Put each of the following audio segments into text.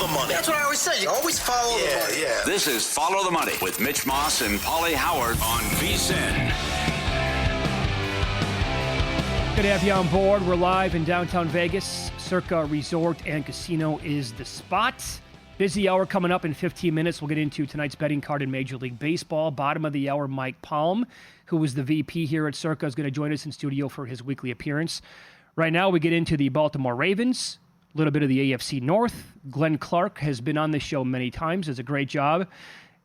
the money. That's what I always say. You always follow the money. Yeah. This is Follow the Money with Mitch Moss and Pauly Howard on VSiN. Good to have you on board. We're live in downtown Vegas. Circa Resort and Casino is the spot. Busy hour coming up in 15 minutes. We'll get into tonight's betting card in Major League Baseball. Bottom of the hour, Mike Palm, who is the VP here at Circa, is going to join us in studio for his weekly appearance. Right now, we get into the Baltimore Ravens, a little bit of the AFC North. Glenn Clark has been on this show many times, does a great job.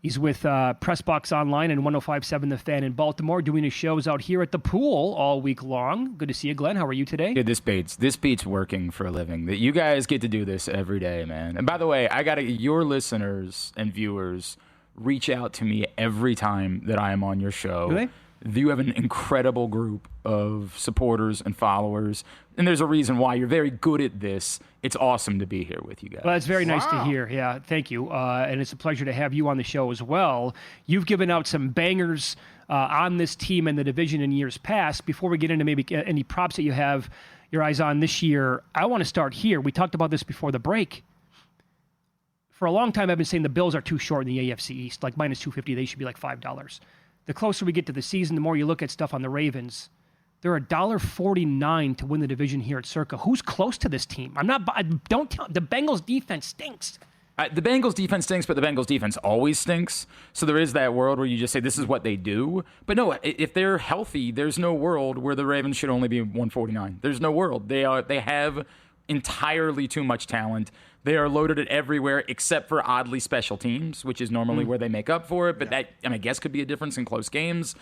He's with Pressbox Online and 105.7 The Fan in Baltimore, doing his shows out here at the pool all week long. Good to see you, Glenn. How are you today? Dude, this beats working for a living. You guys get to do this every day, man. And by the way, your listeners and viewers reach out to me every time that I am on your show. Do they? You have an incredible group of supporters and followers, and there's a reason why you're very good at this. It's awesome to be here with you guys. Well, it's very nice to hear. Yeah, thank you. And it's a pleasure to have you on the show as well. You've given out some bangers on this team and the division in years past. Before we get into maybe any props that you have your eyes on this year, I want to start here. We talked about this before the break. For a long time, I've been saying the Bills are too short in the AFC East, like minus 250. They should be like $5. The closer we get to the season, the more you look at stuff on the Ravens. They're $1.49 to win the division here at Circa. Who's close to this team? Don't tell. The Bengals defense stinks. The Bengals defense stinks, but the Bengals defense always stinks. So there is that world where you just say this is what they do. But no, if they're healthy, there's no world where the Ravens should only be 149. There's no world. They have entirely too much talent. They are loaded at everywhere except for oddly special teams, which is normally where they make up for it. But that, I guess, could be a difference in close games.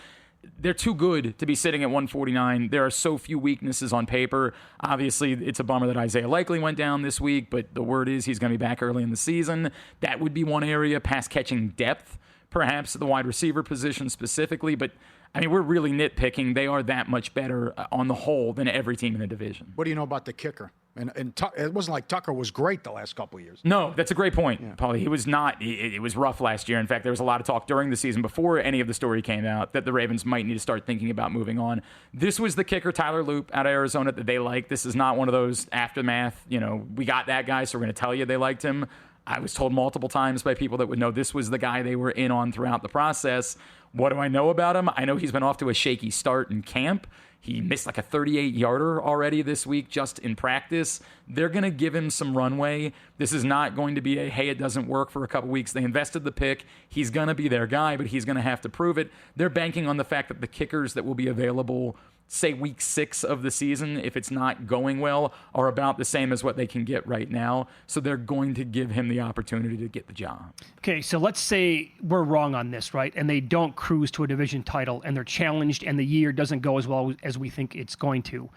They're too good to be sitting at 149. There are so few weaknesses on paper. Obviously, it's a bummer that Isaiah Likely went down this week, but the word is he's going to be back early in the season. That would be one area, pass catching depth, perhaps at the wide receiver position specifically. But, we're really nitpicking. They are that much better on the whole than every team in the division. What do you know about the kicker? And it wasn't like Tucker was great the last couple of years. No, that's a great point, Pauly. He was not. It was rough last year. In fact, there was a lot of talk during the season before any of the story came out that the Ravens might need to start thinking about moving on. This was the kicker, Tyler Loop, out of Arizona, that they liked. This is not one of those aftermath, we got that guy, so we're going to tell you they liked him. I was told multiple times by people that would know this was the guy they were in on throughout the process. What do I know about him? I know he's been off to a shaky start in camp. He missed like a 38-yarder already this week just in practice. They're going to give him some runway. This is not going to be hey, it doesn't work for a couple weeks. They invested the pick. He's going to be their guy, but he's going to have to prove it. They're banking on the fact that the kickers that will be available, say week 6 of the season, if it's not going well, are about the same as what they can get right now. So they're going to give him the opportunity to get the job. Okay, so let's say we're wrong on this, right? And they don't cruise to a division title and they're challenged and the year doesn't go as well as we think it's going to.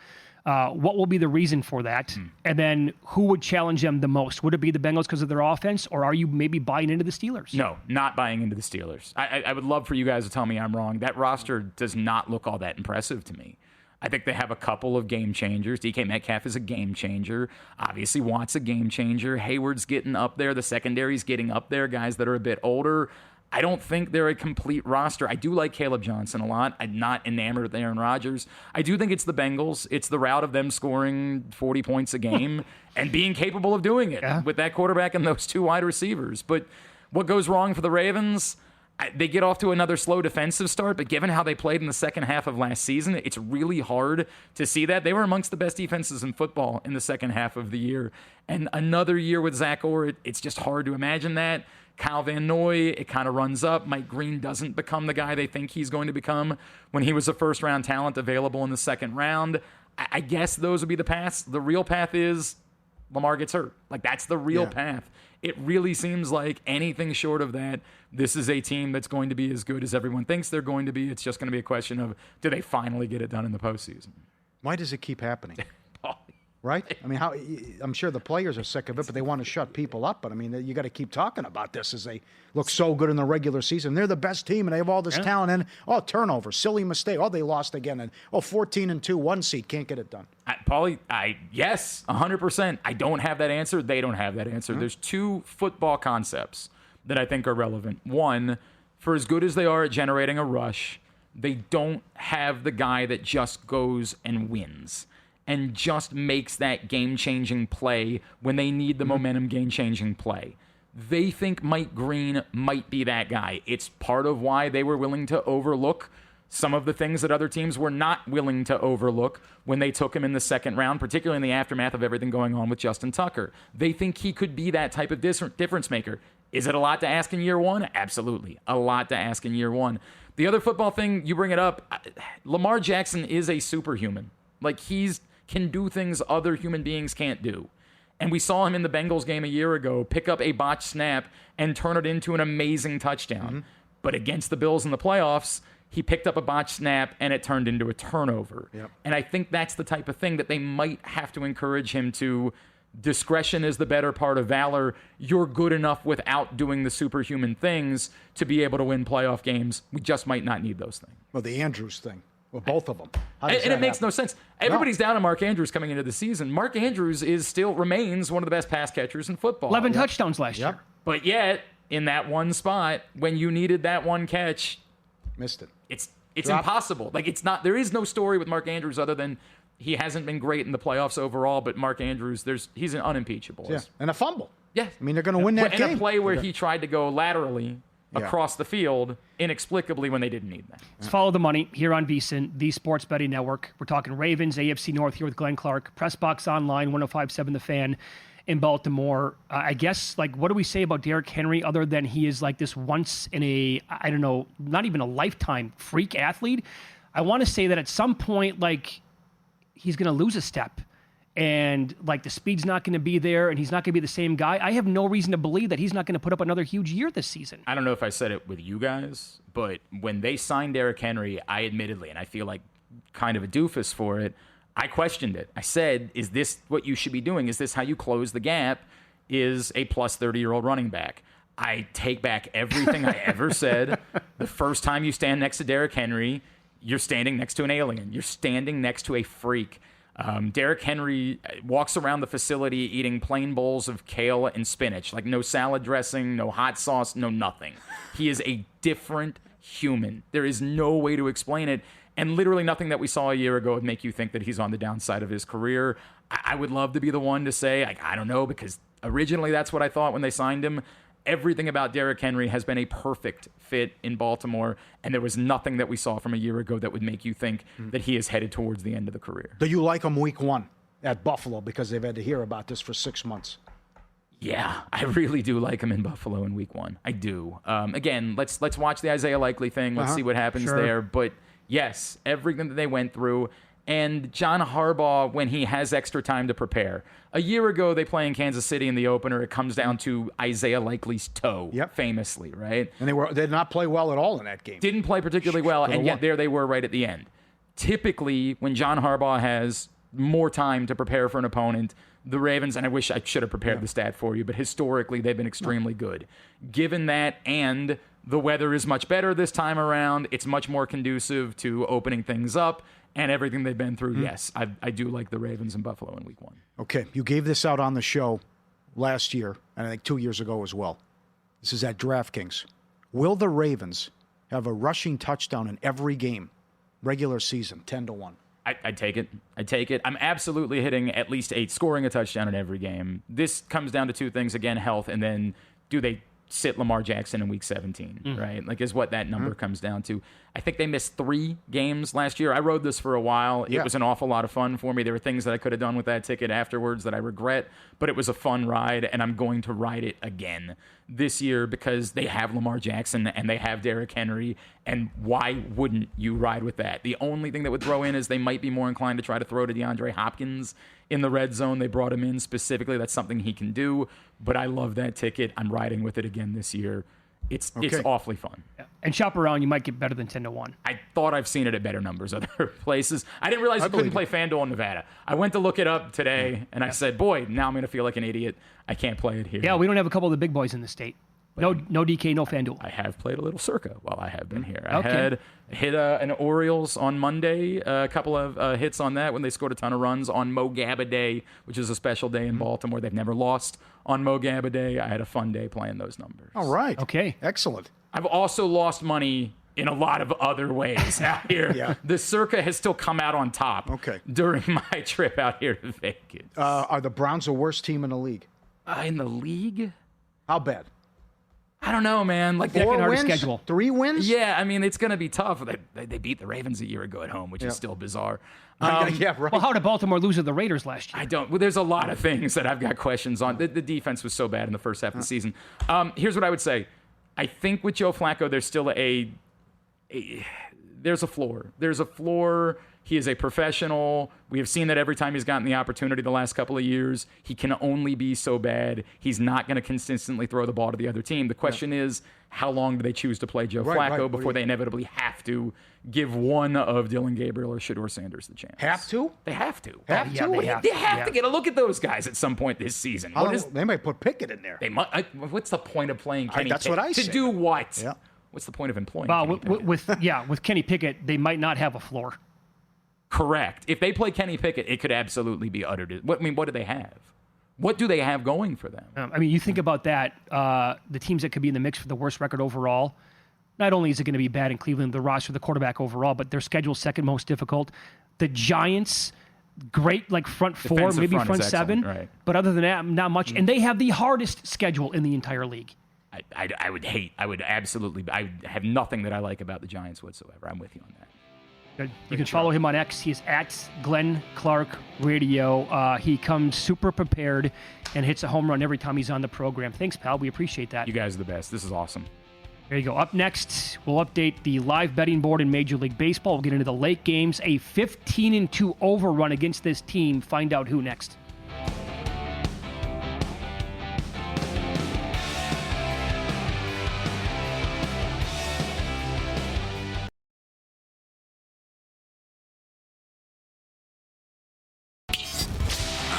What will be the reason for that? And then who would challenge them the most? Would it be the Bengals because of their offense, or are you maybe buying into the Steelers? No, not buying into the Steelers. I would love for you guys to tell me I'm wrong. That roster does not look all that impressive to me. I think they have a couple of game changers. DK Metcalf is a game changer. Obviously, Watt's a game changer. Hayward's getting up there. The secondary's getting up there. Guys that are a bit older. I don't think they're a complete roster. I do like Caleb Johnson a lot. I'm not enamored with Aaron Rodgers. I do think it's the Bengals. It's the route of them scoring 40 points a game and being capable of doing it with that quarterback and those 2 wide receivers. But what goes wrong for the Ravens? They get off to another slow defensive start, but given how they played in the second half of last season, it's really hard to see that. They were amongst the best defenses in football in the second half of the year. And another year with Zach Orr, it's just hard to imagine that. Kyle Van Noy, it kind of runs up. Mike Green doesn't become the guy they think he's going to become when he was a first-round talent available in the second round. I guess those would be the paths. The real path is Lamar gets hurt. Like, that's the real path. It really seems like anything short of that, this is a team that's going to be as good as everyone thinks they're going to be. It's just going to be a question of, do they finally get it done in the postseason? Why does it keep happening? Right? I'm sure the players are sick of it, but they want to shut people up. But, you got to keep talking about this as they look so good in the regular season. They're the best team, and they have all this talent. And, turnover, silly mistake. They lost again. And, 14-2, 1 seed, can't get it done. Pauly, yes, 100%. I don't have that answer. They don't have that answer. There's 2 football concepts that I think are relevant. One, for as good as they are at generating a rush, they don't have the guy that just goes and wins. and just makes that game-changing play when they need the momentum game-changing play. They think Mike Green might be that guy. It's part of why they were willing to overlook some of the things that other teams were not willing to overlook when they took him in the second round, particularly in the aftermath of everything going on with Justin Tucker. They think he could be that type of difference maker. Is it a lot to ask in year one? Absolutely. A lot to ask in year one. The other football thing, you bring it up, Lamar Jackson is a superhuman. Like, can do things other human beings can't do. And we saw him in the Bengals game a year ago pick up a botched snap and turn it into an amazing touchdown. But against the Bills in the playoffs, he picked up a botched snap and it turned into a turnover. And I think that's the type of thing that they might have to encourage him to. Discretion is the better part of valor. You're good enough without doing the superhuman things to be able to win playoff games. We just might not need those things. Well, the Andrews thing. Well, both of them. And it makes no sense. Everybody's down on Mark Andrews coming into the season. Mark Andrews remains one of the best pass catchers in football. 11 touchdowns last year. But yet, in that one spot, when you needed that one catch, missed it. It's impossible. Like, it's not. There is no story with Mark Andrews other than he hasn't been great in the playoffs overall. But Mark Andrews, he's an unimpeachable. Yeah, and a fumble. Yeah, I mean, they're going to win that game. And a play where he tried to go laterally across the field inexplicably when they didn't need that. Let's follow the money here on VSiN, the Sports Betting Network. We're talking Ravens, AFC North here with Glenn Clark, Pressbox Online, 105.7 The Fan in Baltimore. I guess, like, what do we say about Derrick Henry other than he is like this once in a, I don't know, not even a lifetime freak athlete? I want to say that at some point, like, he's going to lose a step. And, like, the speed's not going to be there, and he's not going to be the same guy. I have no reason to believe that he's not going to put up another huge year this season. I don't know if I said it with you guys, but when they signed Derrick Henry, I admittedly, and I feel like kind of a doofus for it, I questioned it. I said, is this what you should be doing? Is this how you close the gap? Is a plus 30-year-old running back? I take back everything I ever said. The first time you stand next to Derrick Henry, you're standing next to an alien. You're standing next to a freak. Derrick Henry walks around the facility eating plain bowls of kale and spinach, like no salad dressing, no hot sauce, no nothing. He is a different human. There is no way to explain it. And literally nothing that we saw a year ago would make you think that he's on the downside of his career. I would love to be the one to say, like, I don't know, because originally that's what I thought when they signed him. Everything about Derrick Henry has been a perfect fit in Baltimore, and there was nothing that we saw from a year ago that would make you think that he is headed towards the end of the career. Do you like him week one at Buffalo because they've had to hear about this for 6 months? Yeah, I really do like him in Buffalo in week one. I do. Again, let's watch the Isaiah Likely thing. Let's see what happens there. But yes, everything that they went through. And John Harbaugh, when he has extra time to prepare. A year ago, they play in Kansas City in the opener. It comes down to Isaiah Likely's toe, famously, right? And they did not play well at all in that game. Didn't play particularly well, and yet there they were right at the end. Typically, when John Harbaugh has more time to prepare for an opponent, the Ravens, and I wish I should have prepared the stat for you, but historically, they've been extremely good. Given that, and the weather is much better this time around, it's much more conducive to opening things up. And everything they've been through, yes, I do like the Ravens in Buffalo in week one. Okay, you gave this out on the show last year, and I think 2 years ago as well. This is at DraftKings. Will the Ravens have a rushing touchdown in every game, regular season, 10-1? I'd take it. I'm absolutely hitting at least 8, scoring a touchdown in every game. This comes down to two things, again, health, and then do they sit Lamar Jackson in week 17, right? Like, is what that number comes down to. I think they missed 3 games last year. I rode this for a while. It was an awful lot of fun for me. There were things that I could have done with that ticket afterwards that I regret, but it was a fun ride, and I'm going to ride it again this year because they have Lamar Jackson and they have Derrick Henry, and why wouldn't you ride with that? The only thing that would throw in is they might be more inclined to try to throw to DeAndre Hopkins in the red zone. They brought him in specifically. That's something he can do, but I love that ticket. I'm riding with it again this year. It's awfully fun. Yeah. And shop around, you might get better than 10-1. I thought I've seen it at better numbers other places. I didn't realize you couldn't play FanDuel in Nevada. I went to look it up today, and I said, boy, now I'm going to feel like an idiot. I can't play it here. Yeah, we don't have a couple of the big boys in the state. No DK, no FanDuel. I have played a little Circa while I have been here. I had hit an Orioles on Monday, a couple of hits on that when they scored a ton of runs on Mo Gabba Day, which is a special day in Baltimore. They've never lost on Mo Gabba Day. I had a fun day playing those numbers. All right. Okay. Excellent. I've also lost money in a lot of other ways out here. Yeah. The Circa has still come out on top during my trip out here to Vegas. Are the Browns the worst team in the league? In the league? How bad? I don't know, man. Like 4 wins? schedule. 3 wins? Yeah, I mean, it's going to be tough. They beat the Ravens a year ago at home, which is still bizarre. Yeah, right. Well, how did Baltimore lose to the Raiders last year? I don't. Well, there's a lot of things that I've got questions on. The defense was so bad in the first half of the season. Here's what I would say. I think with Joe Flacco, there's still there's a floor. There's a floor. He is a professional. We have seen that every time he's gotten the opportunity the last couple of years. He can only be so bad. He's not going to consistently throw the ball to the other team. The question is, how long do they choose to play Joe Flacco before they inevitably have to give one of Dylan Gabriel or Shedeur Sanders the chance? Have to? They have to. Have to? They have to get a look at those guys at some point this season. They might put Pickett in there. They might. What's the point of playing Kenny That's Pickett? what I say. To do what? Yeah. What's the point of employing Well, Kenny Pickett? with Kenny Pickett, they might not have a floor. Correct. If they play Kenny Pickett, it could absolutely be uttered. What do they have? What do they have going for them? You think about that, the teams that could be in the mix for the worst record overall, not only is it going to be bad in Cleveland, the roster, the quarterback overall, but their schedule's second most difficult. The Giants, great like front four, Defensive maybe front is seven, right. but other than that, not much. And they have the hardest schedule in the entire league. I have nothing that I like about the Giants whatsoever. I'm with you on that. Good. You can follow him on X. He is at Glenn Clark Radio. He comes super prepared and hits a home run every time he's on the program. Thanks, pal. We appreciate that. You guys are the best. This is awesome. There you go. Up next, we'll update the live betting board in Major League Baseball. We'll get into the late games, a 15-2 overrun against this team. Find out who next.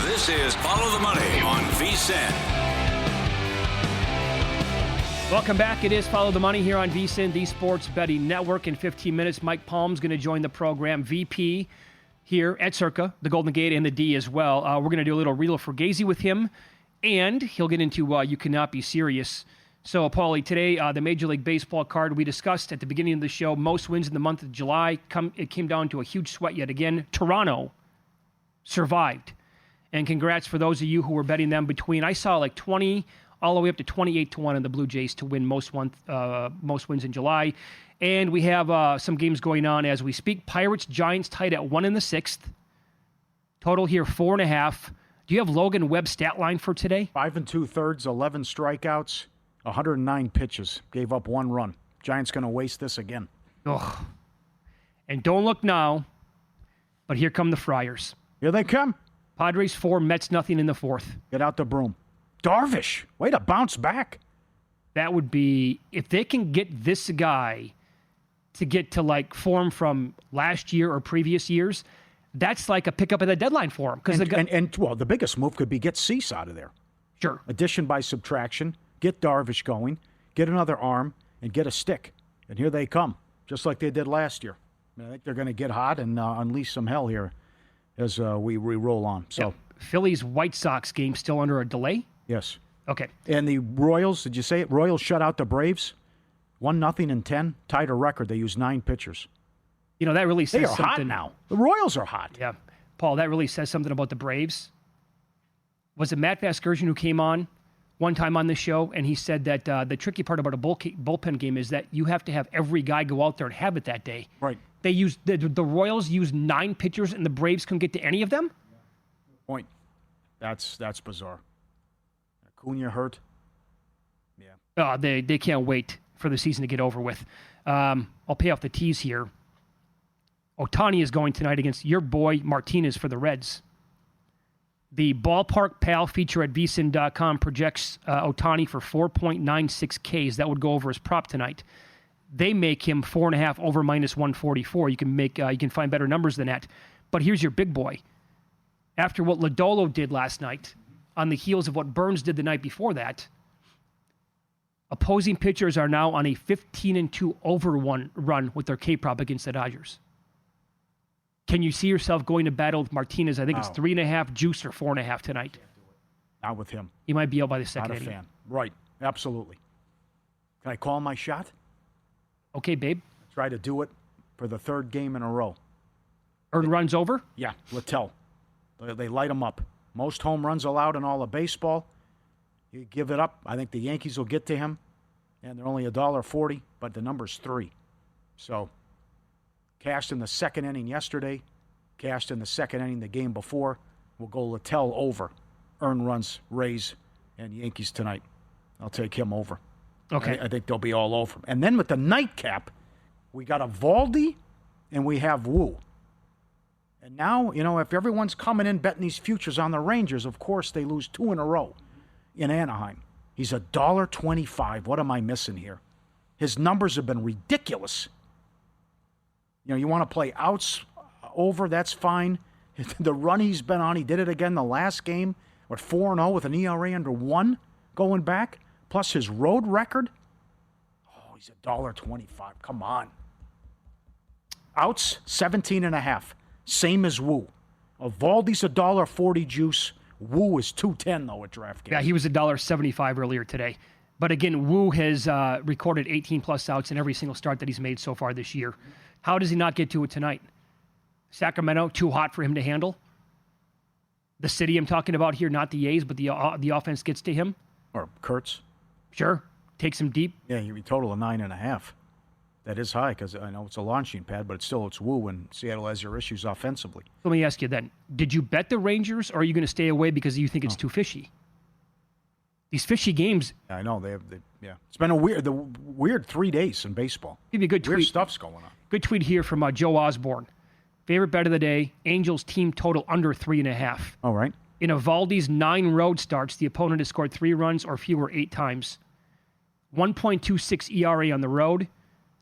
This is Follow the Money on VSiN. Welcome back. It is Follow the Money here on VSiN, the Sports Betting Network. In 15 minutes, Mike Palm's going to join the program, VP here at Circa, the Golden Gate, and the D as well. We're going to do a little Real Fugazi with him, and he'll get into You Cannot Be Serious. So, Pauly, today, the Major League Baseball card we discussed at the beginning of the show, most wins in the month of July. It came down to a huge sweat yet again. Toronto survived. And congrats for those of you who were betting them between, I saw like 20 all the way up to 28-1 on the Blue Jays to win most wins in July. And we have some games going on as we speak. Pirates, Giants tied at 1 in the 6th. Total here, 4.5. Do you have Logan Webb's stat line for today? 5 2/3, 11 strikeouts, 109 pitches. Gave up 1 run. Giants going to waste this again. Ugh. And don't look now, but here come the Friars. Here they come. Padres 4, Mets nothing in the 4th. Get out the broom. Darvish, way to bounce back. That would be, if they can get this guy to get to like form from last year or previous years, that's like a pickup at the deadline for him. Well, the biggest move could be get Cease out of there. Sure. Addition by subtraction, get Darvish going, get another arm, and get a stick. And here they come, just like they did last year. I think they're going to get hot and unleash some hell here as we roll on. So, yep. Phillies White Sox game still under a delay? Yes. Okay. And the Royals, did you say it? Royals shut out the Braves, 1-0 in 10, tied a record. They used 9 pitchers. You know, that really says something. They are hot now. The Royals are hot. Yeah. Paul, that really says something about the Braves. Was it Matt Vasgersian who came on one time on the show, and he said that the tricky part about a bullpen game is that you have to have every guy go out there and have it that day. Right. They used the Royals used 9 pitchers, and the Braves couldn't get to any of them? Point. That's bizarre. Acuna hurt. Yeah. They can't wait for the season to get over with. I'll pay off the tease here. Ohtani is going tonight against your boy Martinez for the Reds. The Ballpark Pal feature at vsin.com projects Ohtani for 4.96 Ks. That would go over his prop tonight. They make him 4.5 over minus 144. You can find better numbers than that. But here's your big boy. After what Lodolo did last night, on the heels of what Burns did the night before that, opposing pitchers are now on a 15-2 over run with their K-prop against the Dodgers. Can you see yourself going to battle with Martinez? I think it's 3.5 juice or 4.5 tonight. Not with him. He might be out by the second inning. Not a fan. Right. Absolutely. Can I call my shot? Okay, babe. Try to do it for the third game in a row. Earned runs over? Yeah, Littell. They light him up. Most home runs allowed in all of baseball. You give it up. I think the Yankees will get to him. And they're only $1.40, but the number's 3. So, cashed in the second inning yesterday. Cashed in the second inning the game before. We'll go Littell over. Earned runs, Rays, and Yankees tonight. I'll take him over. Okay. I think they'll be all over him. And then with the nightcap, we got Eovaldi and we have Wu. And now, if everyone's coming in betting these futures on the Rangers, of course they lose 2 in a row in Anaheim. He's $1.25. What am I missing here? His numbers have been ridiculous. You want to play outs over, that's fine. The run he's been on, he did it again the last game. 4-0 with an ERA under 1 going back, plus his road record. Oh, he's $1.25. Come on. Outs, 17.5. Same as Wu. Eovaldi's $1.40 juice. Wu is $2.10 though at DraftKings. Yeah, he was $1.75 earlier today. But again, Wu has recorded 18-plus outs in every single start that he's made so far this year. How does he not get to it tonight? Sacramento, too hot for him to handle? The city I'm talking about here, not the A's, but the offense gets to him? Or Kurtz. Sure. Takes him deep. Yeah, he total of 9.5. That is high because I know it's a launching pad, but it's Wu, and Seattle has their issues offensively. Let me ask you then, did you bet the Rangers, or are you going to stay away because you think it's too fishy? These fishy games. I know. Yeah. It's been a weird 3 days in baseball. Give you a good tweet. Weird stuff's going on. Good tweet here from Joe Osborne. Favorite bet of the day, Angels team total under 3.5. All right. In Eovaldi's 9 road starts, the opponent has scored 3 runs or fewer 8 times. 1.26 ERA on the road.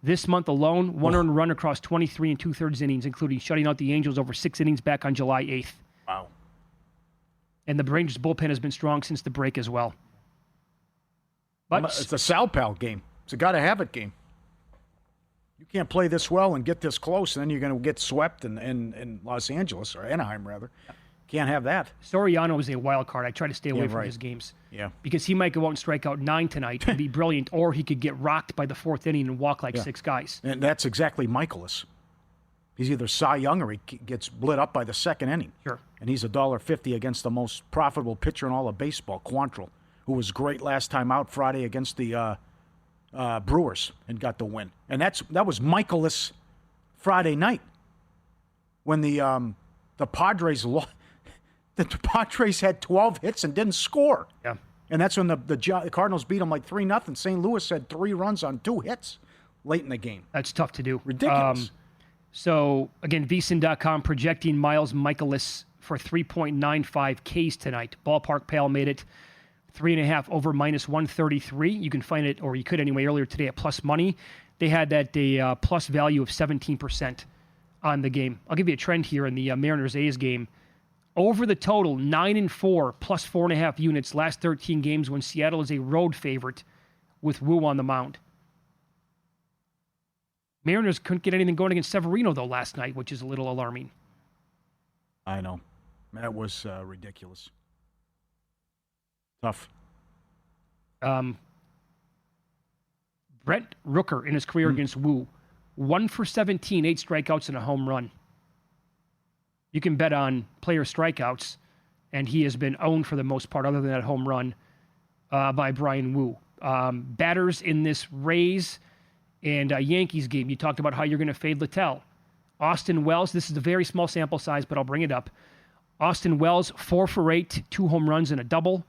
This month alone, 1 earned run across 23 and 2/3 innings, including shutting out the Angels over 6 innings back on July 8th. Wow. And the Rangers bullpen has been strong since the break as well. But it's a Sal Pal game. It's a gotta-have-it game. You can't play this well and get this close, and then you're going to get swept in Los Angeles, or Anaheim, rather. Can't have that. Soriano is a wild card. I try to stay away from right. his games. Yeah. Because he might go out and strike out 9 tonight and be brilliant, or he could get rocked by the 4th inning and walk like 6 guys. And that's exactly Michaelis. He's either Cy Young or he gets lit up by the 2nd inning. Sure. And he's $1.50 against the most profitable pitcher in all of baseball, Quantrill, who was great last time out Friday against the Brewers and got the win. And that was Michaelis Friday night when the Padres lost. The Padres had 12 hits and didn't score. Yeah. And that's when the Cardinals beat them like 3-0. St. Louis had 3 runs on 2 hits late in the game. That's tough to do. Ridiculous. So, again, VSiN.com projecting Miles Michaelis for 3.95 Ks tonight. Ballpark Pal made it 3.5 over -133. You can find it, or you could anyway, earlier today at Plus Money. They had that a plus value of 17% on the game. I'll give you a trend here in the Mariners-A's game. Over the total, 9-4, plus 4.5 units, last 13 games when Seattle is a road favorite with Wu on the mound. Mariners couldn't get anything going against Severino, though, last night, which is a little alarming. I know. That was ridiculous. Tough. Brent Rooker in his career against Wu, 1 for 17, 8 strikeouts and a home run. You can bet on player strikeouts, and he has been owned for the most part, other than that home run by Brian Wu. Batters in this Rays and Yankees game, you talked about how you're going to fade Littell. Austin Wells, this is a very small sample size, but I'll bring it up. Austin Wells, 4 for 8, 2 home runs and a double.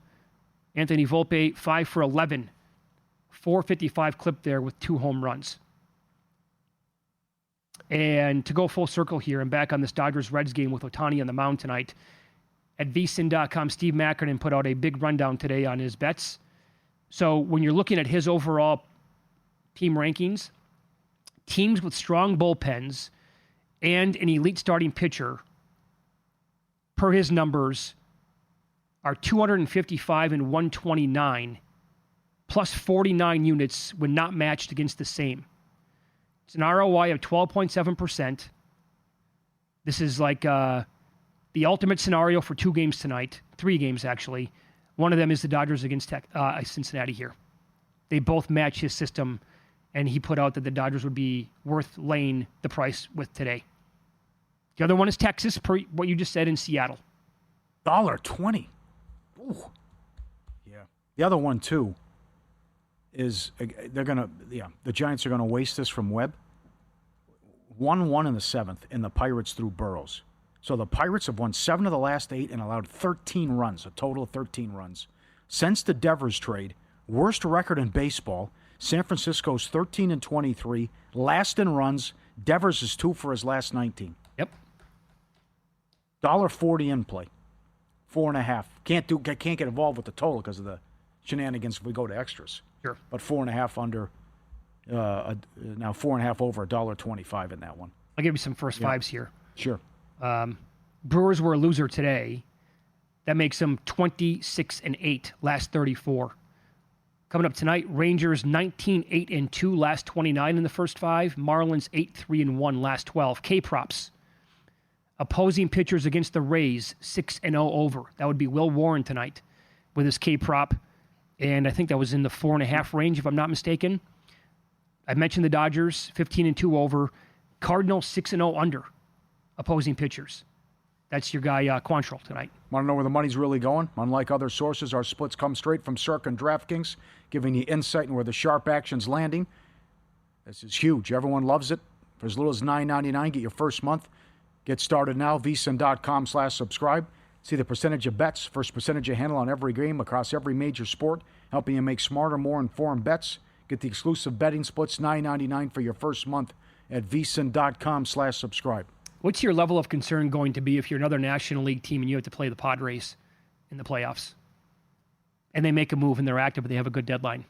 Anthony Volpe, 5 for 11, 455 clip there with 2 home runs. And to go full circle here, I'm back on this Dodgers-Reds game with Ohtani on the mound tonight. At VSiN.com, Steve Mackernan put out a big rundown today on his bets. So when you're looking at his overall team rankings, teams with strong bullpens and an elite starting pitcher, per his numbers, are 255 and 129, plus 49 units when not matched against the same. It's an ROI of 12.7%. This is like the ultimate scenario for 2 games tonight. 3 games, actually. One of them is the Dodgers against Cincinnati here. They both match his system and he put out that the Dodgers would be worth laying the price with today. The other one is Texas, per what you just said, in Seattle. $1.20. Ooh. Yeah. The other one, too, is the Giants are going to waste this from Webb. 1-1 in the 7th, and the Pirates threw Burrows. So the Pirates have won 7 of the last 8 and allowed 13 runs, a total of 13 runs. Since the Devers trade, worst record in baseball. San Francisco's 13-23, last in runs. Devers is 2 for his last 19. Yep. $1.40 in play. 4.5. Can't get involved with the total because of the shenanigans if we go to extras. Sure. But 4.5 under. Now 4.5 over $1.25 in that one. I'll give you some first fives here. Sure. Brewers were a loser today. That makes them 26-8, last 34. Coming up tonight, Rangers 19-8-2, last 29 in the first 5. Marlins 8-3-1, last 12. K-props. Opposing pitchers against the Rays 6-0 over. That would be Will Warren tonight with his K-prop. And I think that was in the 4.5 range, if I'm not mistaken. I mentioned the Dodgers 15-2 over. Cardinals 6-0 under. Opposing pitchers. That's your guy, Quantrill, tonight. Want to know where the money's really going? Unlike other sources, our splits come straight from Circa and DraftKings, giving you insight into where the sharp action's landing. This is huge. Everyone loves it. For as little as $9.99, get your first month. Get started now, vsin.com/subscribe. See the percentage of bets, first percentage of handle on every game across every major sport, helping you make smarter, more informed bets. Get the exclusive betting splits, $9.99 for your first month at vsin.com/subscribe. What's your level of concern going to be if you're another National League team and you have to play the Padres in the playoffs? And they make a move and they're active, but they have a good deadline.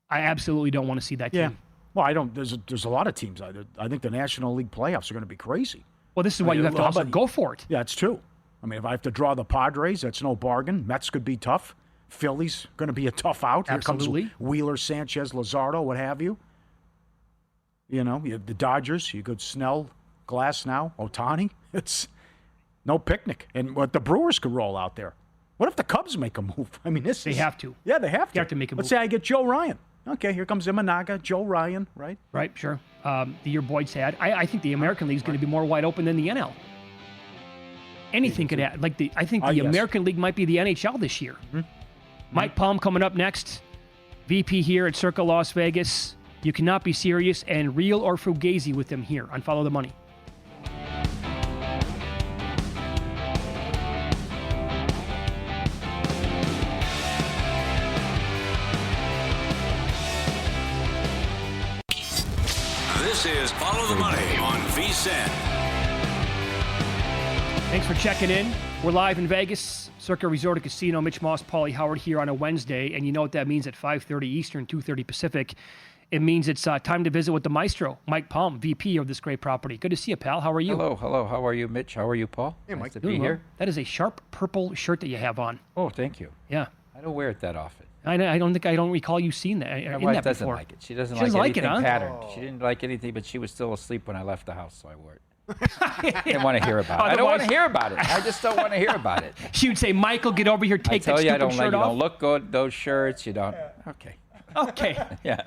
I absolutely don't want to see that team. Yeah. Well, I don't. There's a lot of teams. I think the National League playoffs are going to be crazy. Well, this is why you have to also go for it. Yeah, it's true. I mean, if I have to draw the Padres, that's no bargain. Mets could be tough. Phillies going to be a tough out. Absolutely. Here comes Wheeler, Sanchez, Luzardo, what have you. You know, you have the Dodgers. You could Snell, Glass now, Ohtani. It's no picnic. And what the Brewers could roll out there. What if the Cubs make a move? I mean, They have to. Yeah, they have to. They have to make a move. Let's say I get Joe Ryan. Okay, here comes Imanaga, Joe Ryan, right? Right, sure. The year Boyd's had. I think the American League is going to be more wide open than the NL. Anything could happen. I think the American League might be the NHL this year. Mm-hmm. Mike Palm coming up next. VP here at Circa Las Vegas. You cannot be serious and real or fugazi with them here on Follow the Money. This is Follow the Money on VSiN. Thanks for checking in. We're live in Vegas, Circa Resort and Casino. Mitch Moss, Pauly Howard here on a Wednesday. And you know what that means at 5:30 Eastern, 2:30 Pacific. It means it's time to visit with the maestro, Mike Palm, VP of this great property. Good to see you, pal. How are you? Hello. How are you, Mitch? How are you, Paul? Hey, Mike. Nice to be here. That is a sharp purple shirt that you have on. Oh, thank you. Yeah. I don't wear it that often. I don't recall you seeing that. My in wife that doesn't before. like it. She doesn't like anything it, huh? patterned. She didn't like anything, but she was still asleep when I left the house, so I wore it. I didn't want to hear about it. I don't want to hear about it. I just don't want to hear about it. She would say, Michael, get over here, take that I tell you, stupid shirt you off. don't look good, those shirts, you don't. Okay. Okay. Yeah.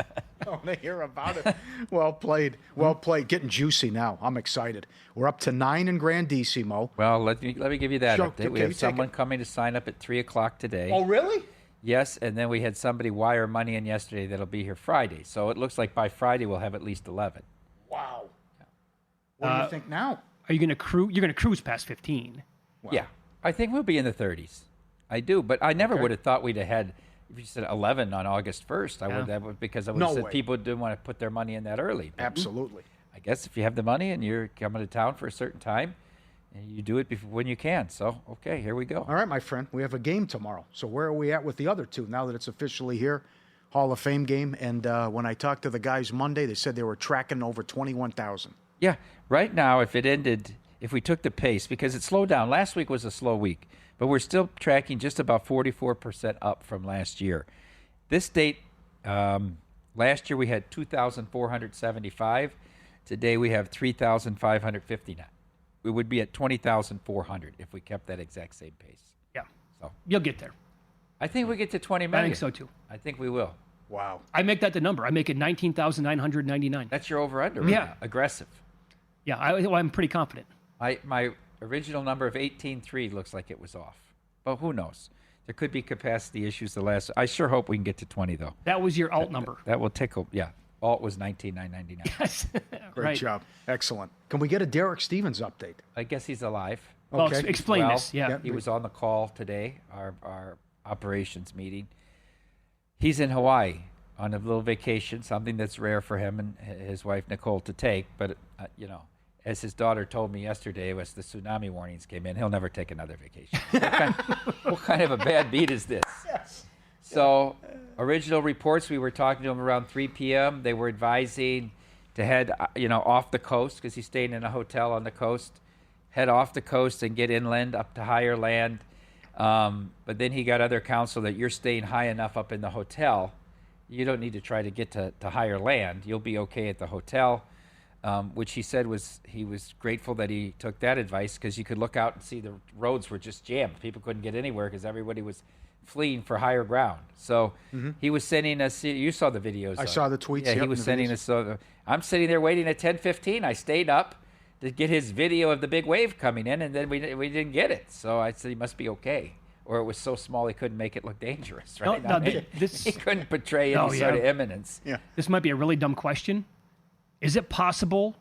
I want to hear about it. Well played. Well played. Getting juicy now. I'm excited. We're up to 9 in Grandissimo. Well, let me give you that Sure. update. We Okay, have someone coming to sign up at 3 o'clock today. Oh, really? Yes, and then we had somebody wire money in yesterday that'll be here Friday. So it looks like by Friday we'll have at least 11. Wow. What do you think now? Are you going to cruise? You're going to cruise past 15. Wow. Yeah, I think we'll be in the 30s. I do, but I never would have thought we'd have had. If you said 11 on August 1st, because I would have said people didn't want to put their money in that early. But Absolutely. I guess if you have the money and you're coming to town for a certain time, and you do it when you can. So, okay, here we go. All right, my friend. We have a game tomorrow. So where are we at with the other two now that it's officially here? Hall of Fame game. And when I talked to the guys Monday, they said they were tracking over 21,000. Yeah, right now, if we took the pace, because it slowed down. Last week was a slow week, but we're still tracking just about 44% up from last year. This date, last year we had 2,475. Today we have 3,559. We would be at 20,400 if we kept that exact same pace. Yeah. So You'll get there. I think we get to 20 million. I think so, too. I think we will. Wow. I make that the number. I make it 19,999. That's your over-under. Yeah. Right? Aggressive. Yeah, I'm pretty confident. My original number of 18.3 looks like it was off. But who knows? There could be capacity issues I sure hope we can get to 20, though. That was your alt number. That will tickle. Yeah. Alt was 19,999. Yes. Great Right. job. Excellent. Can we get a Derek Stevens update? I guess he's alive. Well, Okay. explain Well, this. Yeah. He was on the call today, our operations meeting. He's in Hawaii on a little vacation, something that's rare for him and his wife, Nicole, to take. But, as his daughter told me yesterday, as the tsunami warnings came in, he'll never take another vacation. What kind of a bad beat is this? Yes. So, original reports, we were talking to him around 3 p.m. They were advising to head, off the coast because he's staying in a hotel on the coast. Head off the coast and get inland up to higher land. But then he got other counsel that you're staying high enough up in the hotel. You don't need to try to get to higher land. You'll be okay at the hotel, which he said he was grateful that he took that advice because you could look out and see the roads were just jammed. People couldn't get anywhere because everybody was fleeing for higher ground. So he was sending us, you saw the videos. I saw the tweets. Yeah, yep, he was the sending videos. us. I'm sitting there waiting at 10:15. I stayed up to get his video of the big wave coming in, and then we didn't get it. So I said he must be okay, or it was so small he couldn't make it look dangerous. Right? No, I mean, this- he couldn't portray any sort of imminence. Yeah. This might be a really dumb question. Is it possible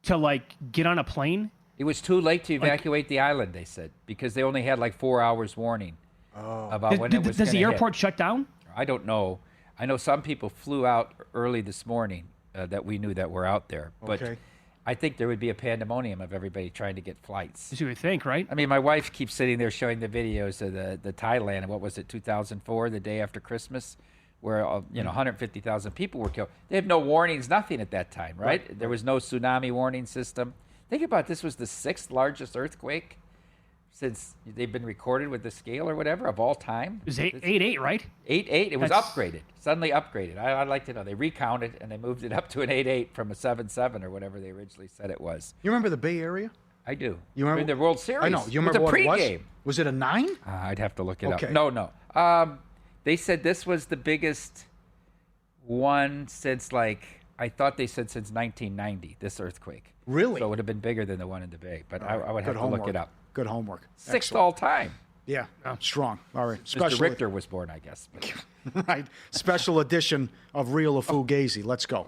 to get on a plane? It was too late to evacuate the island, they said, because they only had 4 hours warning about when it was Does the gonna airport hit. shut down? I don't know. I know some people flew out early this morning that we knew that were out there, but. Okay. I think there would be a pandemonium of everybody trying to get flights. That's what you think, right? I mean, my wife keeps sitting there showing the videos of the Thailand, what was it, 2004, the day after Christmas, where 150,000 people were killed. They had no warnings, nothing at that time, right? There was no tsunami warning system. Think about it, this was the 6th largest earthquake since they've been recorded with the scale or whatever of all time. It was 8.8, right? 8.8. It was That's- upgraded, suddenly upgraded. I'd like to know. They recounted and they moved it up to an 8.8 from a 7.7 or whatever they originally said it was. You remember the Bay Area? I do. You remember in the World Series? I know. You remember with what the it was? pregame. Was it a 9? I'd have to look it Okay. up. No. They said this was the biggest one since I thought they said since 1990. This earthquake. Really? So it would have been bigger than the one in the Bay. But I would have Good to look homework. it up. Good homework. 6th Excellent. all time. Yeah, strong. All right. Mr. Richter was born, I guess. But Right. Special edition of Real or Fugazi. Let's go.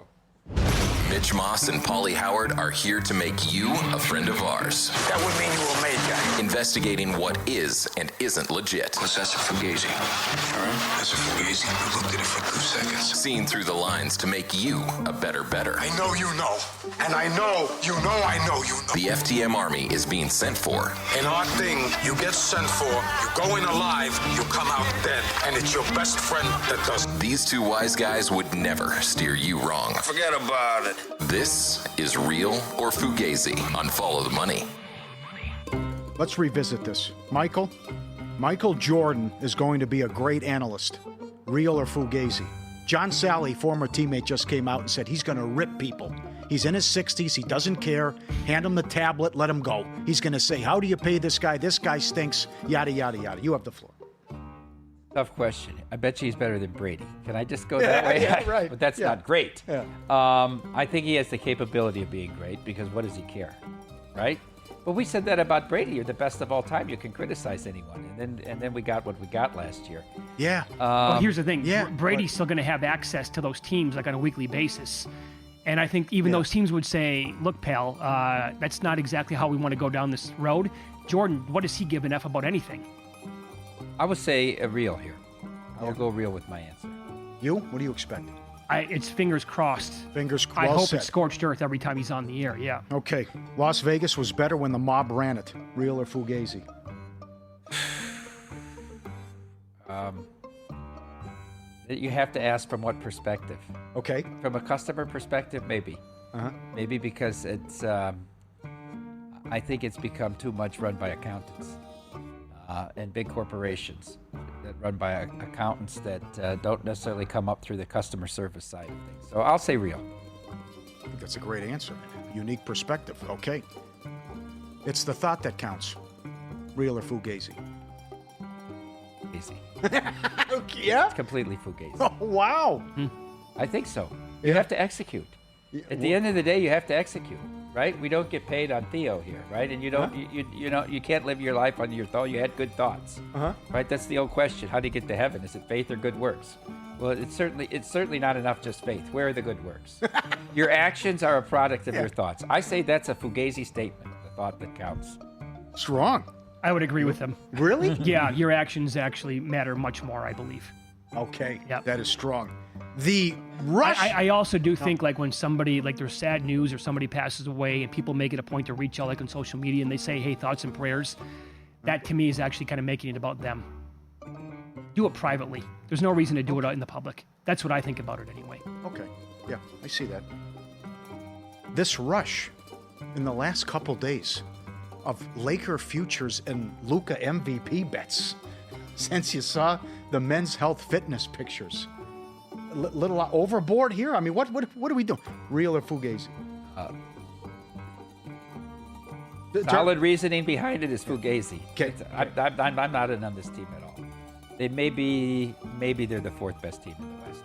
Mitch Moss and Pauly Howard are here to make you a friend of ours. That would mean you were made guy. Investigating what is and isn't legit. That's a fugazi. All right? That's a fugazi. I looked at it for 2 seconds. Seeing through the lines to make you a better. I know you know. And I know you know I know you know. The FTM Army is being sent for. In our thing, you get sent for, you go in alive, you come out dead. And it's your best friend that does. These two wise guys would never steer you wrong. Forget about it. This is Real or Fugazi on Follow the Money. Let's revisit this. Michael Jordan is going to be a great analyst. Real or Fugazi. John Sally, former teammate, just came out and said he's going to rip people. He's in his 60s. He doesn't care. Hand him the tablet. Let him go. He's going to say, how do you pay this guy? This guy stinks. Yada, yada, yada. You have the floor. tough question. I bet you he's better than Brady. Can I just go that way? Yeah, right. But that's Yeah. not great. Yeah. I think he has the capability of being great because what does he care, right? But we said that about Brady. You're the best of all time. You can criticize anyone, and then we got what we got last year. Yeah. Well, here's the thing. yeah, Brady's still going to have access to those teams on a weekly basis. And I think even those teams would say, look, pal, that's not exactly how we want to go down this road. Jordan, what does he give an F about anything? I would say a real here. I will go real with my answer. You? What do you expect? It's fingers crossed. Fingers I well hope said. it's scorched earth every time he's on the air, yeah. Okay. Las Vegas was better when the mob ran it. Real or Fugazi? You have to ask from what perspective. Okay. From a customer perspective, maybe. Uh-huh. Maybe because it's, I think it's become too much run by accountants and big corporations that run by accountants that don't necessarily come up through the customer service side of things. So I'll say real. I think that's a great answer. Unique perspective. Okay. It's the thought that counts. Real or Fugazi? Easy. Yeah? It's completely fugazi. Oh, wow. I think so. You have to execute. At the end of the day, you have to execute, right? We don't get paid on Theo here, right? And you don't, you can't live your life on your thought. You had good thoughts, right? That's the old question. How do you get to heaven? Is it faith or good works? Well, it's certainly not enough just faith. Where are the good works? Your actions are a product of your thoughts. I say that's a fugazi statement. The thought that counts. Strong. I would agree with him. Really? Yeah, your actions actually matter much more, I believe. Okay. Yep. That is strong. The rush. I also do think like when somebody, like there's sad news or somebody passes away and people make it a point to reach out like on social media and they say, hey, thoughts and prayers, that to me is actually kind of making it about them. Do it privately. There's no reason to do it out in the public. That's what I think about it anyway. Okay. Yeah, I see that. This rush in the last couple days of Laker futures and Luka MVP bets since you saw the men's health fitness pictures. Little overboard here? I mean, what are we doing? Real or fugazi? Solid reasoning behind it is fugazi. Okay. I'm not in on this team at all. They maybe they're the fourth best team in the West.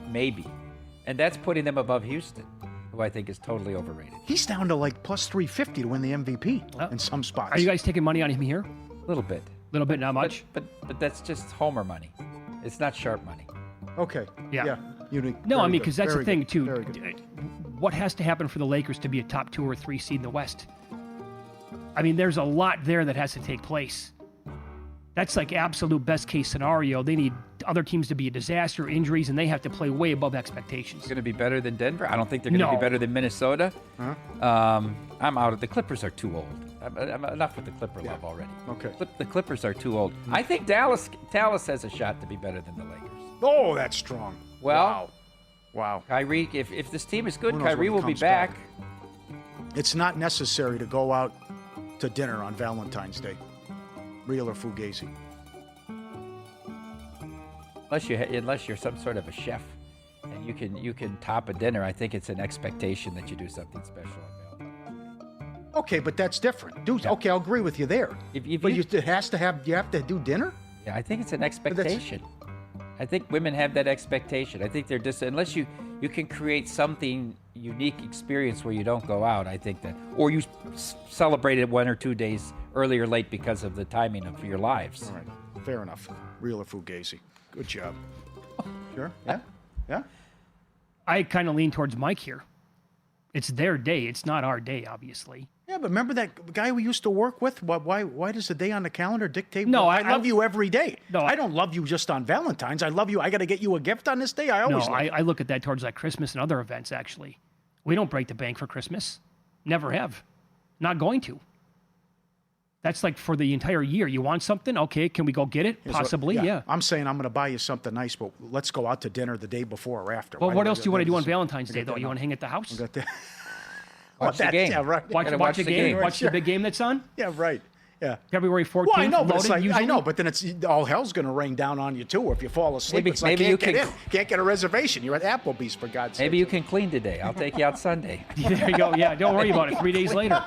Maybe. And that's putting them above Houston, who I think is totally overrated. He's down to like plus 350 to win the MVP in some spots. Are you guys taking money on him here? A little bit. A little bit, not much? But that's just homer money. It's not sharp money. Okay. Yeah. Unique. No, Very I mean, good. because that's Very the thing, good. too. Very good. What has to happen for the Lakers to be a top 2 or 3 seed in the West? I mean, there's a lot there that has to take place. That's like absolute best case scenario. They need other teams to be a disaster, injuries, and they have to play way above expectations. Going to be better than Denver? I don't think they're going to No. be better than Minnesota. I'm out of the Clippers are too old. I'm enough with the Clipper love already. Okay. The Clippers are too old. I think Dallas has a shot to be better than the Lakers. Oh, that's strong. Well, Wow. Kyrie, if this team is good, Who knows Kyrie when will he be comes back. It's not necessary to go out to dinner on Valentine's Day. Real or fugazi? Unless you're some sort of a chef and you can top a dinner, I think it's an expectation that you do something special on Valentine's. Okay, but that's different. Okay, I'll agree with you there. If but you- you have to do dinner? Yeah, I think it's an expectation. I think women have that expectation. I think they're just unless you can create something unique experience where you don't go out. I think that, or you celebrate it 1 or 2 days early or late because of the timing of your lives. All right, fair enough. Real or fugazi? Good job. Sure. Yeah. I kind of lean towards Mike here. It's their day. It's not our day, obviously. Yeah, but remember that guy we used to work with? Why does the day on the calendar dictate? No, I love you every day. No, I don't love you just on Valentine's. I love you. I got to get you a gift on this day. I always No, love you. I look at that towards like Christmas and other events, actually. We don't break the bank for Christmas. Never have. Not going to. That's like for the entire year. You want something? Okay, can we go get it? Possibly, yeah. I'm saying I'm going to buy you something nice, but let's go out to dinner the day before or after. Well, Why what do else do you want to do on Valentine's I Day, got though? that You want to now. hang at the house? I got that. Watch the game. Yeah, right. Watch Gotta a watch the game? game. Watch the big game that's on? Yeah, right. Yeah. February 14th, Well, I know, but it's loaded like, usually? I know, but then it's all hell's going to rain down on you too if you fall asleep. Maybe- it's like maybe can't you get in, can't get a reservation. You're at Applebee's for God's sake. Maybe you can clean today. I'll take you out Sunday. There you go. Yeah, don't worry about it. 3 days later.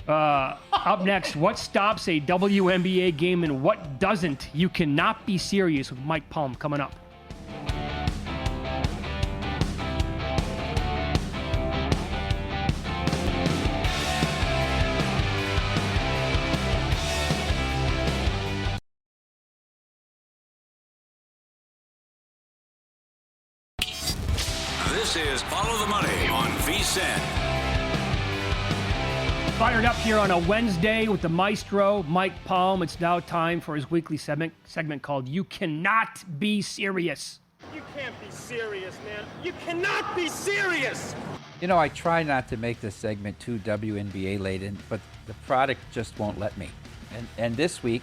Up next, what stops a WNBA game and what doesn't? You cannot be serious with Mike Palm coming up. This is Follow the Money on VSiN. Fired up here on a Wednesday with the maestro, Mike Palm. It's now time for his weekly segment called You Cannot Be Serious. You can't be serious, man. You cannot be serious! You know, I try not to make this segment too WNBA laden, but the product just won't let me. And this week,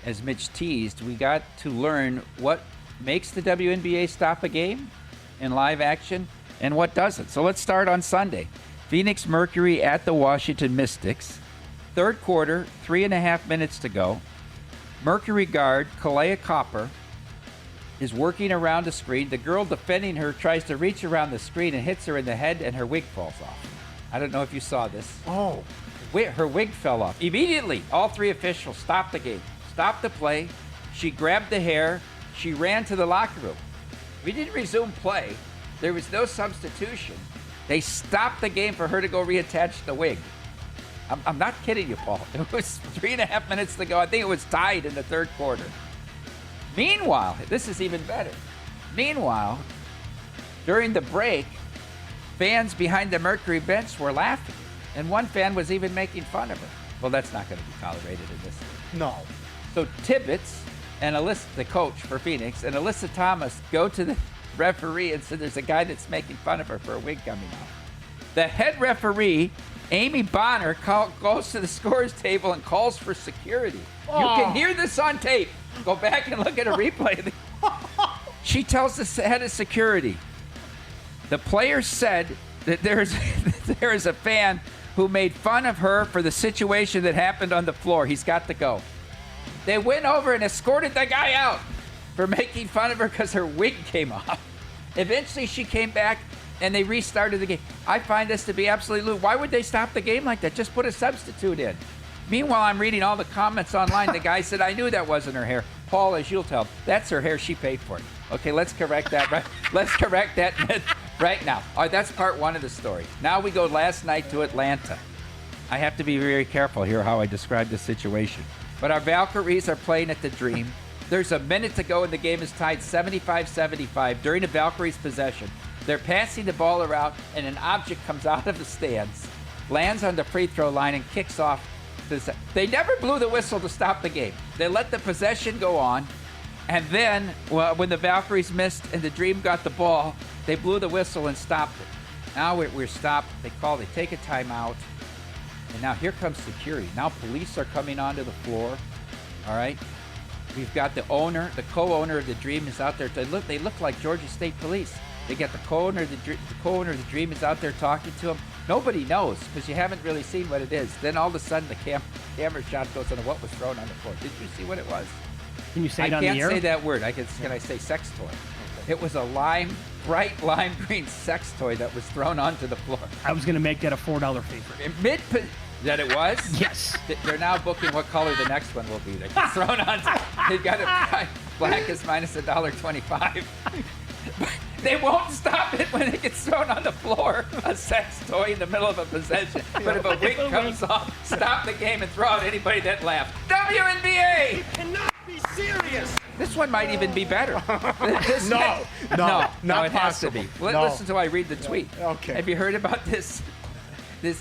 as Mitch teased, we got to learn what makes the WNBA stop a game in live action and what doesn't. So let's start on Sunday. Phoenix Mercury at the Washington Mystics. Third quarter, 3.5 minutes to go. Mercury guard Kalea Copper is working around the screen. The girl defending her tries to reach around the screen and hits her in the head, and her wig falls off. I don't know if you saw this. Oh. Her wig fell off. Immediately, all three officials stopped the game, stopped the play, She grabbed the hair. She ran to the locker room. We didn't resume play. There was no substitution. They stopped the game for her to go reattach the wig. I'm not kidding you, Paul. It was 3.5 minutes to go. I think it was tied in the third quarter. Meanwhile, this is even better. Meanwhile, during the break, fans behind the Mercury bench were laughing, and one fan was even making fun of her. Well, that's not going to be tolerated in this league. No. So Tibbetts and Alyssa, the coach for Phoenix, and Alyssa Thomas go to the referee and said there's a guy that's making fun of her for a wig coming out. The head referee, Amy Bonner, goes to the scorer's table and calls for security. You can hear this on tape. Go back and look at a replay. She tells the head of security, the player said that there is a fan who made fun of her for the situation that happened on the floor. He's got to go. They went over and escorted the guy out for making fun of her because her wig came off. Eventually, she came back, and they restarted the game. I find this to be absolutely loose. Why would they stop the game like that? Just put a substitute in. Meanwhile, I'm reading all the comments online. The guy said, I knew that wasn't her hair. Paul, as you'll tell, that's her hair. She paid for it. Okay, let's correct that. Right? Let's correct that myth right now. All right, that's part one of the story. Now we go last night to Atlanta. I have to be very careful here how I describe the situation. But our Valkyries are playing at the Dream. There's a minute to go and the game is tied 75-75 during the Valkyries' possession. They're passing the ball around and an object comes out of the stands, lands on the free throw line and kicks off. They never blew the whistle to stop the game. They let the possession go on. And then when the Valkyries missed and the Dream got the ball, they blew the whistle and stopped it. Now we're stopped. They take a timeout. And now here comes security. Now police are coming onto the floor. All right. We've got the owner, the co-owner of the Dream is out there. They look like Georgia State Police. They got the co-owner of the Dream is out there talking to him. Nobody knows because you haven't really seen what it is. Then all of a sudden the camera shot goes on what was thrown on the floor. Did you see what it was? Can you say it on the air? I can't say that word. Can I say sex toy? Okay. It was a bright lime green sex toy that was thrown onto the floor. I was going to make that a $4 favorite. That it was? Yes. They're now booking what color the next one will be. They get thrown onto. They got it black is minus $1.25. But they won't stop it when it gets thrown on the floor. A sex toy in the middle of a possession. But if a wig comes off, stop the game and throw out anybody that laughed. WNBA! You cannot be serious. This one might even be better. No, it has to be. Listen to I read the tweet. Okay. Have you heard about this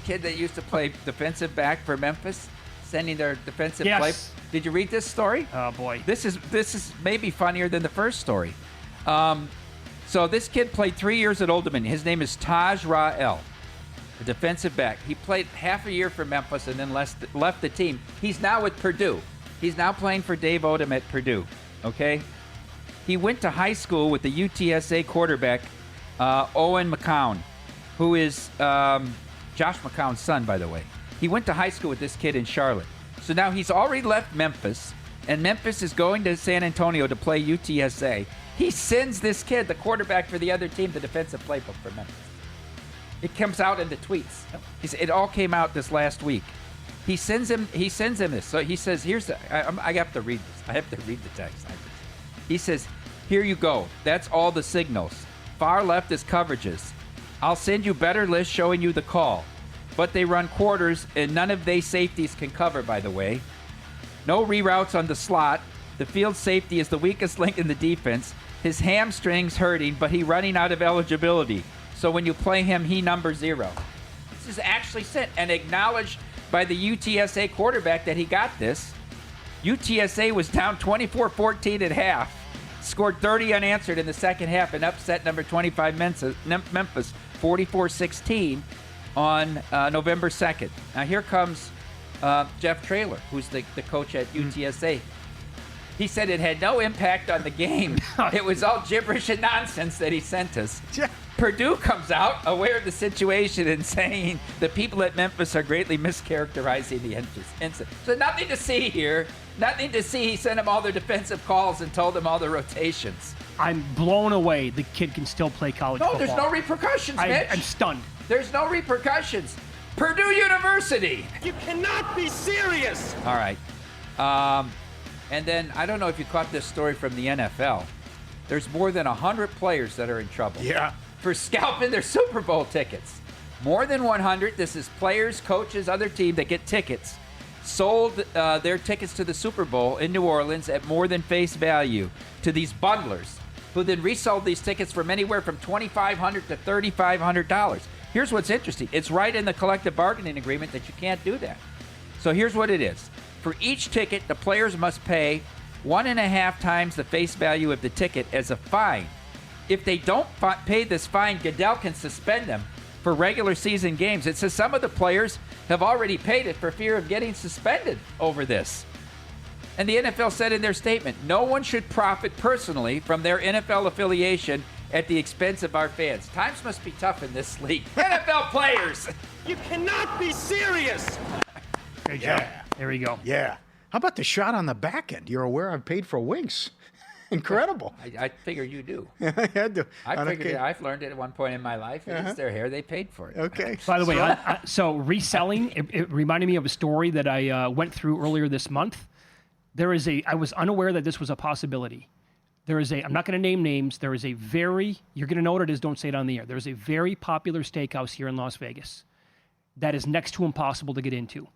kid that used to play defensive back for Memphis, sending their defensive play? Did you read this story? Oh boy. This is maybe funnier than the first story. So this kid played 3 years at Old Dominion. His name is Taj Rael, a defensive back. He played half a year for Memphis and then left the team. He's now with Purdue. He's now playing for Dave Odom at Purdue. Okay? He went to high school with the UTSA quarterback, Owen McCown, who is Josh McCown's son, by the way. He went to high school with this kid in Charlotte. So now he's already left Memphis, and Memphis is going to San Antonio to play UTSA. He sends this kid, the quarterback for the other team, the defensive playbook for Memphis. It comes out in the tweets. It all came out this last week. He sends him this. So he says, I have to read this. I have to read the text. He says, here you go. That's all the signals. Far left is coverages. I'll send you better lists showing you the call. But they run quarters, and none of they safeties can cover, by the way. No reroutes on the slot. The field safety is the weakest link in the defense. His hamstring's hurting, but he running out of eligibility. So when you play him, he number 0. This is actually sent and acknowledged by the UTSA quarterback that he got this. UTSA was down 24-14 at half. Scored 30 unanswered in the second half and upset number 25 Memphis 44-16 on November 2nd. Now here comes Jeff Traylor, who's the coach at UTSA. He said it had no impact on the game. It was all gibberish and nonsense that he sent us. Purdue comes out aware of the situation and saying the people at Memphis are greatly mischaracterizing the incident. So nothing to see here. Nothing to see. He sent them all their defensive calls and told them all the rotations. I'm blown away the kid can still play college football. No, there's no repercussions, Mitch. I'm stunned. There's no repercussions. Purdue University. You cannot be serious. All right. And then, I don't know if you caught this story from the NFL. There's more than 100 players that are in trouble. Yeah. For scalping their Super Bowl tickets. More than 100. This is players, coaches, other team that get tickets. Sold their tickets to the Super Bowl in New Orleans at more than face value to these bundlers, who then resold these tickets from anywhere from $2,500 to $3,500. Here's what's interesting. It's right in the collective bargaining agreement that you can't do that. So here's what it is. For each ticket, the players must pay 1.5 times the face value of the ticket as a fine. If they don't pay this fine, Goodell can suspend them for regular season games. It says some of the players have already paid it for fear of getting suspended over this. And the NFL said in their statement, no one should profit personally from their NFL affiliation at the expense of our fans. Times must be tough in this league. NFL players! You cannot be serious. Great job. There we go. Yeah. How about the shot on the back end? You're aware I've paid for wings. Incredible. I figure you do. I had to. I figured it. I've learned it at one point in my life. It's their hair. They paid for it. Okay. By the way, so reselling, it reminded me of a story that I went through earlier this month. I was unaware that this was a possibility. I'm not going to name names. You're going to know what it is. Don't say it on the air. There's a very popular steakhouse here in Las Vegas that is next to impossible to get into.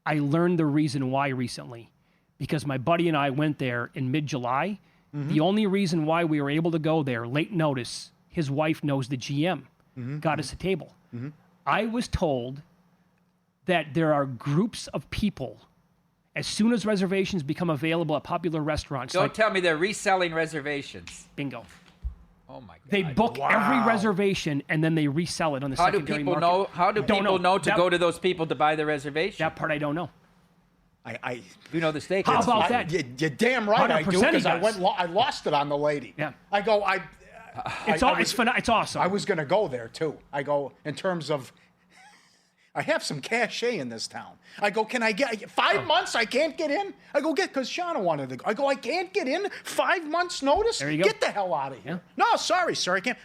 I learned the reason why recently, because my buddy and I went there in mid-July. Mm-hmm. The only reason why we were able to go there, late notice, his wife knows the GM, got us a table. Mm-hmm. I was told that there are groups of people, as soon as reservations become available at popular restaurants. Don't tell me they're reselling reservations. Bingo. Oh, my God. They book every reservation, and then they resell it on the secondary market. How do people know to go to those people to buy the reservation? That part I don't know. You know the steak. How about that? You're damn right I do, because I lost it on the lady. Yeah. It's awesome. I was going to go there, too. I go, in terms of, I have some cachet in this town. I go, can I get 5 months? I can't get in. I go, because Shauna wanted to go. I go, I can't get in. 5 months notice? There you go. Get the hell out of here. Yeah. No, sorry, sir, I can't.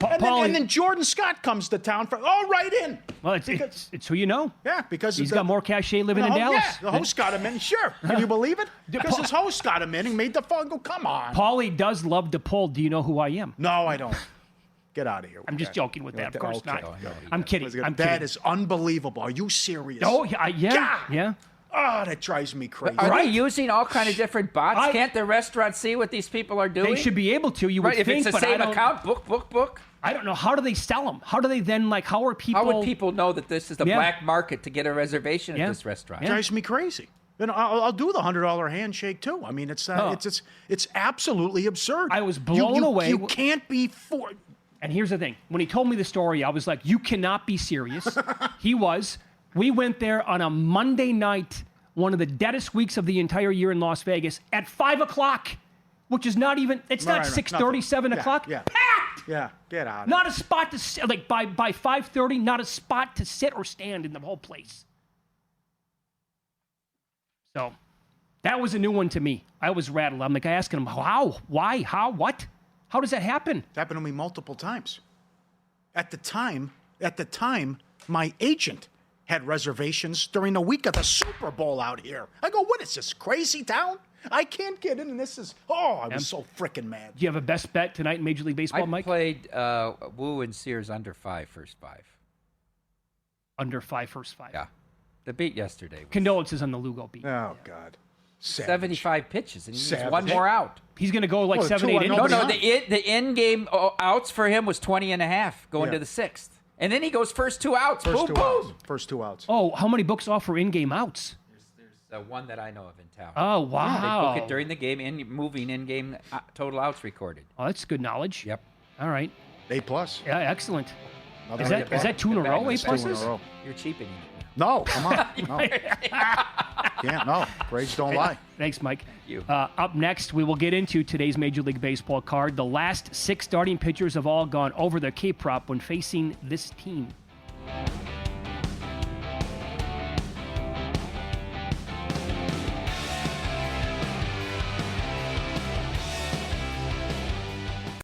Pauly, And then Jordan Scott comes to town for, right in. Well, it's who you know. Yeah, because he's got more cachet living in Dallas. Yeah, the host got him in. Sure. Can you believe it? Because his host got him in and made the phone go, come on. Pauly does love to pull. Do you know who I am? No, I don't. Get out of here. I'm just joking with that. Of course okay. not. I'm kidding. That is unbelievable. Are you serious? Oh, yeah. Oh, that drives me crazy. Are they using all kind of different bots? Can't the restaurant see what these people are doing? They should be able to. You would if think, it's the same account, book. I don't know. How do they sell them? How do they then, how are people... How would people know that this is the black market to get a reservation at this restaurant? It drives me crazy. Then I'll do the $100 handshake, too. I mean, it's absolutely absurd. I was blown away. You can't be for... And here's the thing. When he told me the story, I was like, you cannot be serious. He was. We went there on a Monday night, one of the deadest weeks of the entire year in Las Vegas, at 5 o'clock, which is not even, it's not 6:30, 7 o'clock. Yeah. Packed! Yeah, get out of Not a spot to sit, by 5:30, not a spot to sit or stand in the whole place. So, that was a new one to me. I was rattled. I'm asking him, how? Why? How? What? How does that happen? It happened to me multiple times. At the time, my agent had reservations during the week of the Super Bowl out here. I go, what is this, crazy town? I can't get in, and this is, I was so freaking mad. Do you have a best bet tonight in Major League Baseball, Mike? I played Wu and Sears under 5, first 5. Under 5, first 5. Yeah. The beat yesterday. Condolences on the Lugo beat. Oh, God. Savage. 75 pitches, and he needs one more out. He's going to go 7, 8 innings. No, the in-game outs for him was 20.5 going to the 6th. And then he goes first 2 outs. Boom. First 2 outs. Oh, how many books offer in-game outs? There's one that I know of in town. Oh, wow. They book it during the game, moving in-game total outs recorded. Oh, that's good knowledge. Yep. All right. A+. Yeah, excellent. Is that 2 in a row, A+? You're cheapening it. No, come on. No. Can't, no. Grades don't lie. Thanks, Mike. Up next, we will get into today's Major League Baseball card. The last 6 starting pitchers have all gone over their K-prop when facing this team.